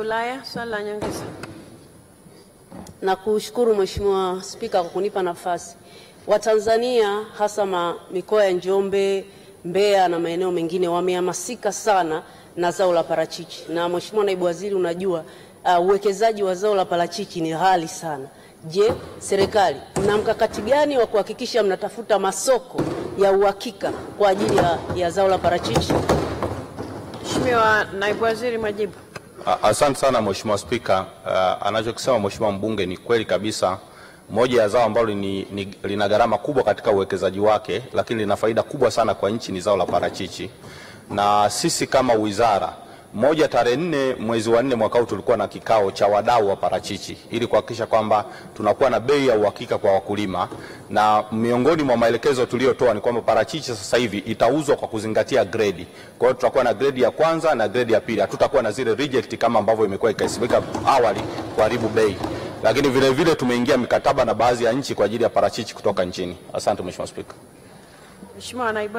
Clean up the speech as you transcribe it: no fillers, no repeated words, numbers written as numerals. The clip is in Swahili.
Ulaya, swali la nyongeza. Na kushukuru Mheshimiwa Spika kwa kunipa nafasi. Watanzania hasa mikoa ya Njombe, Mbeya na maeneo mengine wamehamasika sana na zao la parachichi. Na Mheshimiwa Naibu Waziri, unajua uwekezaji wa zao la parachichi ni ghali sana. Je, serikali mna mkakati gani wa kuhakikisha mnatafuta masoko ya uhakika kwa ajili ya zao la parachichi? Mheshimiwa Naibu Waziri, majibu. Asante sana Mheshimiwa Spika. Anachokisema Mheshimiwa mbunge ni kweli kabisa. Moja ya zao ambalo lina gharama kubwa katika uwekezaji wake, lakini lina faida kubwa sana kwa nchi ni zao la parachichi. Na sisi kama wizara, tarehe 4 mwezi wa 4 mwaka huu tulikuwa na kikao cha wadau wa parachichi ili kuhakikisha kwamba tunakuwa na bei ya uhakika kwa wakulima, na miongoni mwa maelekezo tuliyotoa ni kwamba parachichi sasa hivi itauzwa kwa kuzingatia grade. Kwa hiyo tutakuwa na grade ya kwanza na grade ya pili. Hatutakuwa na zile reject kama ambavyo imekuwa ikasemeka awali kuharibu bei. Lakini vile vile tumeingia mikataba na baadhi ya nchi kwa ajili ya parachichi kutoka nchini. Asante Mheshimiwa Spika. Mheshimiwa Naibu